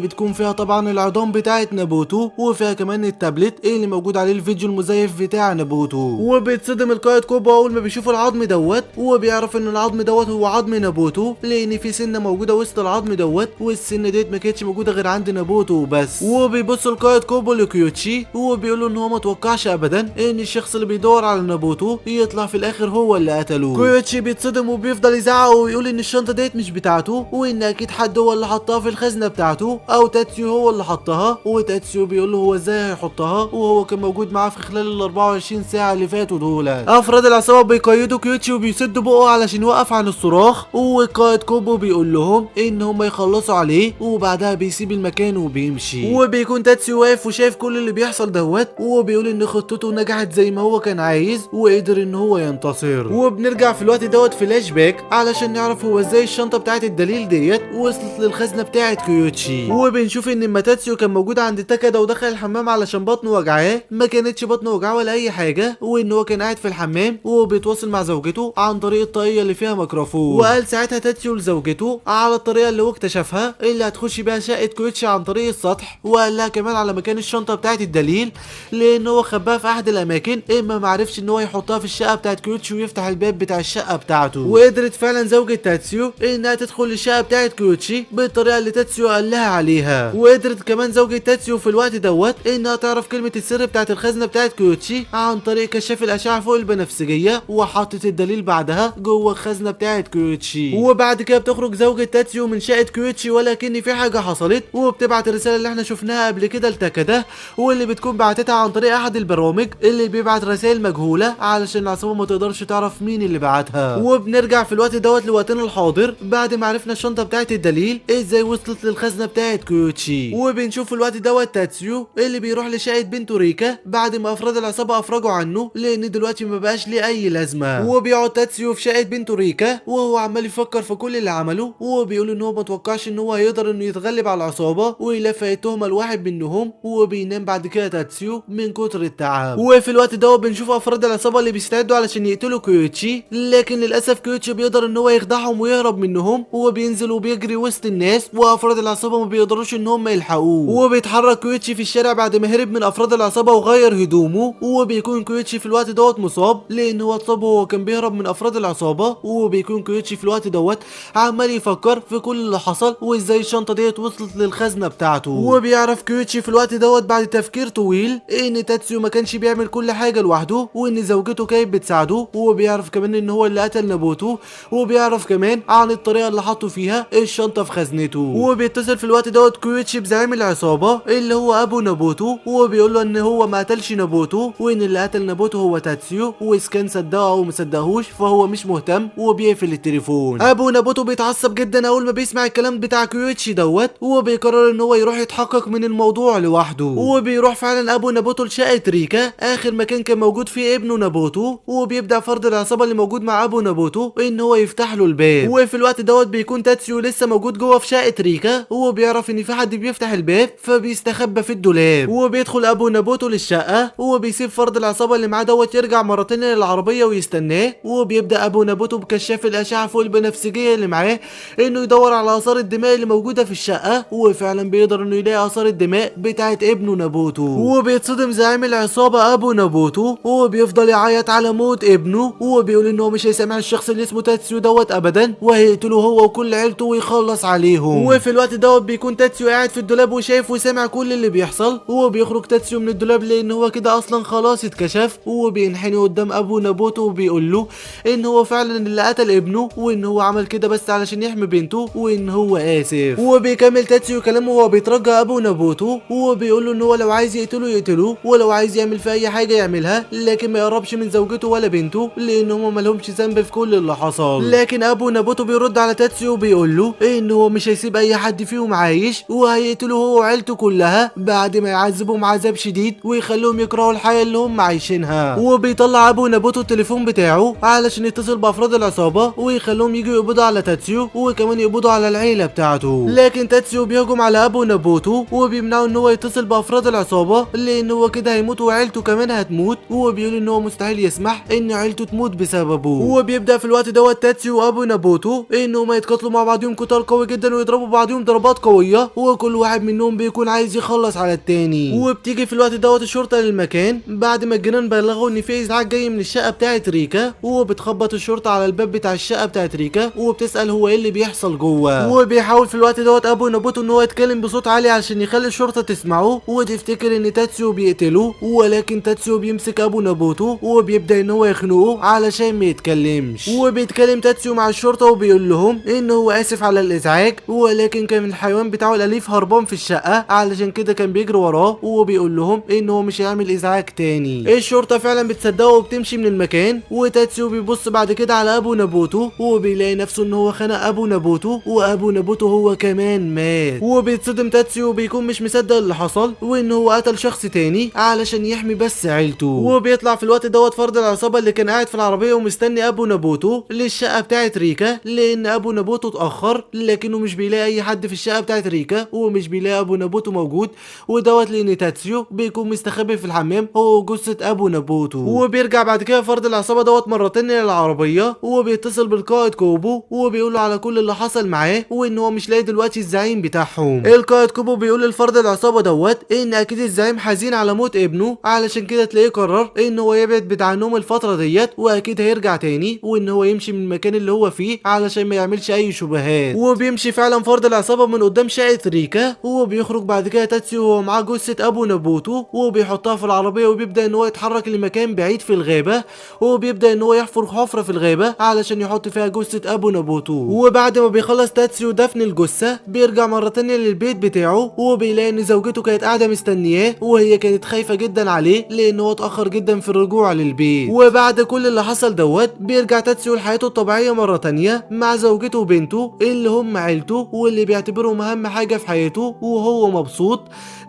بتكون فيها طبعا العظام بتاعه نابوتو، وفيها كمان التابلت اللي موجود عليه الفيديو المزيف بتاع نابوتو. وبيتصدم القائد كوبا اول ما بيشوف العظم دوت، وبيعرف ان العظم دوت هو عظم نابوتو، لان في سنه موجوده وسط العظم دوت، والسنه ديت ما كانتش موجوده غير عند نابوتو بس. وبيبص القائد كوبا لكيوتشي وبيقول له ان هو ما توقعش ابدا ان الشخص اللي بيدور على نابوتو يطلع في الاخر هو اللي قتله. كيوتشي بيتصدم وبيفضل يزعق ويقول ان الشنطه ديت مش بتاعته، وان اكيد حد هو اللي حطها في الخزنه بتاعته، او تاتسيو هو اللي حطها. وتاتسيو بيقول له هو ازاي هيحطها وهو كان موجود معاه في خلال ال 24 ساعه اللي فاتوا دول. افراد العصابه بيقيدوا كيوتشي وبيسدوا بقه علشان يوقف عن الصراخ، والقائد كوبو بيقول لهم ان هم يخلصوا عليه، وبعدها بيسيب المكان وبيمشي. وبيكون تاتسيو واقف وشايف كل اللي بيحصل دوت، وبيقول ان خطته نجحت زي ما هو كان عايز وقدر ان هو ينتصر. وبنرجع في الوقت دوت فلاش باك علشان نعرف هو ازاي الشنطه بتاعت الدليل ديت وصلت للخزنه بتاعت كيوتشي. وبنشوف ان اما تاتسيو كان موجود عند تاكادا ودخل الحمام علشان بطنه وجعاه، ما كانتش بطنه وجعاه ولا اي حاجه، وان هو كان قاعد في الحمام وبيتواصل مع زوجته عن طريق الطاقيه اللي فيها ميكروفون. وقال ساعتها تاتسيو لزوجته على الطريقه اللي هو اكتشفها اللي هتخش بيها شقه كيوتشي عن طريق السطح، وقال لها كمان على مكان الشنطه بتاعت الدليل، لان هو خباها في احد الاماكن، اما ما عرفش ان هو يحطها في الشقه بتاعت كيوتشي ويفتح الباب بتاع الشقه بتاعته. وقدرت فعلا زوجة تاتسيو انها تدخل الشقه بتاعت كيوتشي بالطريقه اللي تاتسيو قال لها عليها. وقدرت كمان زوجة تاتسيو في الوقت دوت انها تعرف كلمه السر بتاعت الخزنه بتاعت كيوتشي عن طريق كشاف الاشعه فوق البنفسجيه، وحطت الدليل بعدها جوه الخزنه بتاعت كيوتشي. وبعد كده بتخرج زوجة تاتسيو من شقه كيوتشي ولكن في حاجه حصلت، وبتبعت الرساله اللي احنا شفناها قبل كده لتاكادا، واللي بتكون بعتتها عن طريق احد البرامج اللي بيبعت رسائل مجهوله علشان العصابه ما تقدرش تعرف مين اللي بعتها. وبنرجع في الوقت دوت لوقتنا الحاضر بعد ما عرفنا الشنطه بتاعت الدليل ازاي وصلت للخزنه بتاعت كيوتشي. وبنشوف في الوقت دوت تاتسيو اللي بيروح لشقه بنته ريكا بعد ما افراد العصابه افرجوا عنه، لان دلوقتي ما بقاش ليه اي لازمه. وبيقعد تاتسيو في شقه بنته ريكا وهو عمال يفكر في كل اللي عمله، وبيقول ان هو ما توقعش ان هو هيقدر انه يتغلب على العصابه ويلفق التهمه لواحد منهم، وبينام بعد كده تاتسيو من كتر التعب. وفي الوقت دوت بنشوف افراد العصابه اللي بيستعدوا علشان يقتلوا كيوتشي، لكن للاسف كيوتشي بيقدر ان هو يخدعهم ويهرب منهم، وبينزل وبيجري وسط الناس، وافراد العصابه ما بيقدروش ان هم يلحقوه. وبيتحرك كيوتشي في الشارع بعد ما هرب من افراد العصابه وغير هدومه، وبيكون كيوتشي في الوقت دوت مصاب لان هو اتصاب وهو كان بيهرب من افراد العصابه. وبيكون كيوتشي في الوقت دوت عمال يفكر في كل اللي حصل وازاي الشنطه ديت وصلت للخزنه بتاعته. وبيعرف كيوتشي في الوقت دوت بعد تفكير طويل ان تاتسيو ما كانش بيعمل كل حاجه لوحده، وان زوجته كانت بتساعده. وبيعرف كمان ان هو اللي قتل نابوتو، وبيعرف كمان عن الطريقه اللي حطوا فيها الشنطه في خزنته. وبيتصل في الوقت دوت كيوتشي بزعيم العصابه اللي هو ابو نابوتو، وبيقول له ان هو ما قتلش نابوتو، وان اللي قتل نابوتو هو تاتسيو، واذا كان صدقه او مصدقهوش فهو مش مهتم، وبيقفل التليفون. ابو نابوتو بيتعصب جدا اول ما بيسمع الكلام بتاع كيوتشي دوت، وبيقرر ان هو يروح يتحقق من الموضوع لوحده. وبيروح فعلا ابو نابوتو لشقه ريكا اخر مكان كان موجود فيه ابنه نابوتو، وبيبدا فرد العصابه اللي موجود مع ابو نابوتو ان هو يفتح له الباب. وفي الوقت دوت بيكون تاتسيو لسه موجود جوه في شقه ريكا، وبيعرف ان في حد بيفتح الباب فبيستخبى في الدولاب. وبيدخل ابو نابوتو للشقه، وبيسيب فرد العصابه اللي معاه دوت يرجع مره تانيه للعربيه ويستناه. وبيبدا ابو نابوتو بكشاف الاشعه فوق البنفسجيه اللي معاه انه يدور على اثار الدماء اللي موجوده في الشقه، وفعلا بيقدر انه يلاقي اثار الدماء بتاعه ابنه نابوتو. وبيتصدم زعيم العصابه ابو نابوتو وبيفضل يعيط على موت ابنه، وبيقول انه مش هيسامح الشخص اللي اسمه تاتسيو دوت ابدا، وهيقتله هو وكل عيلته ويخلص عليهم. وفي الوقت دوت بيكون تاتسيو قاعد في الدولاب وشايف وسامع كل اللي بيحصل، وبيخرج تاتسيو من الدولاب لان هو كده اصلا خلاص اتكشف، وبينحني قدام ابو نابوتو وبيقول له ان هو فعلا اللي قتل ابنه، وان هو عمل كده بس علشان يحمي بنته، وان هو اسف. وبيكمل تاتسيو كلامه وهو بيترجى ابو نابوتو، وبيقول له ان هو لو عايز يقتله ولو عايز يعمل في اي حاجه يعملها، لكن ما يقربش من زوجته ولا بنته لان هم مالهمش ذنب في كل اللي حصل. لكن ابو نابوتو بيرد على تاتسيو وبيقول له ان هو مش هيسيب اي حد فيهم عايش، وهيقتله هو وعيلته كلها بعد ما يعذبهم عذاب شديد ويخليهم يكرهوا الحياه اللي هم عايشينها. وبيطلع ابو نابوتو التليفون بتاعه علشان يتصل بافراد العصابه ويخليهم يجوا يقبضوا على تاتسيو وكمان يقبضوا على العيله بتاعته. لكن تاتسيو بيهجم على ابو نابوتو وبيمنعه ان هو يتصل بافراد العصابه لان هو كده هيموت وعيلته كمان هتموت، وبيقول ان هو مستحيل يسمح ان عيلته تموت بسببه. وبيبدا وبيبدا في الوقت دوت تاتسيو وابو نابوتو انهم يتقاتلوا مع بعضهم قتال قوي جدا ويضربوا بعضهم ضربات قويه، وكل واحد منهم بيكون عايز يخلص على التاني. وبتيجي في الوقت دوت الشرطه للمكان بعد ما الجيران بلغوا ان في ازعاج جاي من الشقه بتاعه ريكا، وبتخبط الشرطه على الباب بتاع الشقه بتاعه ريكا وبتسال هو ايه اللي بيحصل جوه. وبيحاول في الوقت دوت ابو نابوتو ان هو يتكلم بصوت عالي علشان يخلي الشرطه تسمعه وتفتكر ان تاتسيو بيقتله، ولكن تاتسيو بيمسك ابو نابوتو وبيبدا ان هو يخنقه علشان ما يتكلمش. وبيتكلم تاتسيو مع الشرطه وبيقول لهم ان هو اسف على الازعاج، ولكن كان الحيوان بتاعه الاليف هربان في الشقه علشان كده كان بيجري وراه، وبيقول لهم ان هو مش هيعمل ازعاج تاني. الشرطه فعلا بتصدقه وبتمشي من المكان، وتاتسيو بيبص بعد كده على ابو نابوتو وبيلاقي نفسه ان هو خنق ابو نابوتو، وابو نابوتو هو كمان مات. وبيتصدم تاتسيو وبيكون مش مصدق اللي حصل وان هو قتل شخص تاني علشان يحمي بس عيلته. وبيطلع في الوقت دوت فرد العصابه اللي كان قاعد في العربيه ومستني ابو نابوتو للشقه بتاعه ريكا، لان ابو نابوتو اتاخر لكنه مش بيلاقي اي حد في الشقه بتاعه ريكا ومش بيلاقي ابو نابوتو موجود، ودوت لان تاتسيو بيكون مستخبي في الحمام هو جثه ابو نابوتو. وبيرجع بعد كده فرد العصابه دوت مره تانية للعربيه وبيتصل بالقائد كوبو وبيقول له على كل اللي حصل معاه وان هو مش لاقي دلوقتي الزعيم بتاعهم. القائد كوبو بيقول للفرد العصابه دوت ان اكيد الزعيم حزين على موت ابنه علشان كده تلاقيه قرر ان هو يبعد عنهم الفتره ديت، واكيد هيرجع تاني وان هو يمشي من المكان اللي هو فيه علشان ما يعملش اي شبهات. وبيمشي فعلا فرد العصابه من قدام شقه ريكا، وبيخرج بعد كده تاتسيو وهو معاه جثه ابو نابوتو وبيحطها في العربيه وبيبدا ان هو يتحرك لمكان بعيد في الغابه، وبيبدا ان هو يحفر حفره في الغابه علشان يحط فيها جثه ابو نابوتو. وبعد ما بيخلص تاتسيو دفن الجثه بيرجع مره تانية للبيت بتاعه وبيلاقي ان زوجته كانت قاعده مستنياه، وهي كانت خايفه جدا عليه لان هو اتاخر جدا في الرجوع للبيت. وبعد كل اللي حصل دوت بيرجع تاتسيو لحياته الطبيعيه مره تانية مع زوجته وبنته اللي هم عيلته واللي بيعتبرهم اهم حاجه في حياته، وهو مبسوط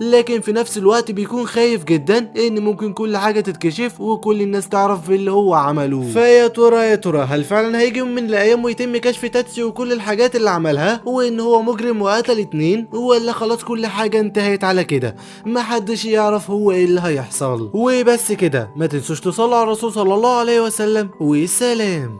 لكن في نفس الوقت بيكون خايف جدا ان ممكن كل حاجه تتكشف وكل الناس تعرف اللي هو عمله. فيا ترى هل فعلا هيجي يوم من الايام ويتم كشف تاتسيو وكل الحاجات اللي عملها وان هو مجرم وقتل اتنين، ولا خلاص كل حاجه انتهت على كده محدش يعرف هو ايه اللي هيحصل؟ وبس كده، ما تنسوش تصلوا على الرسول صلى الله عليه وسلم، والسلام.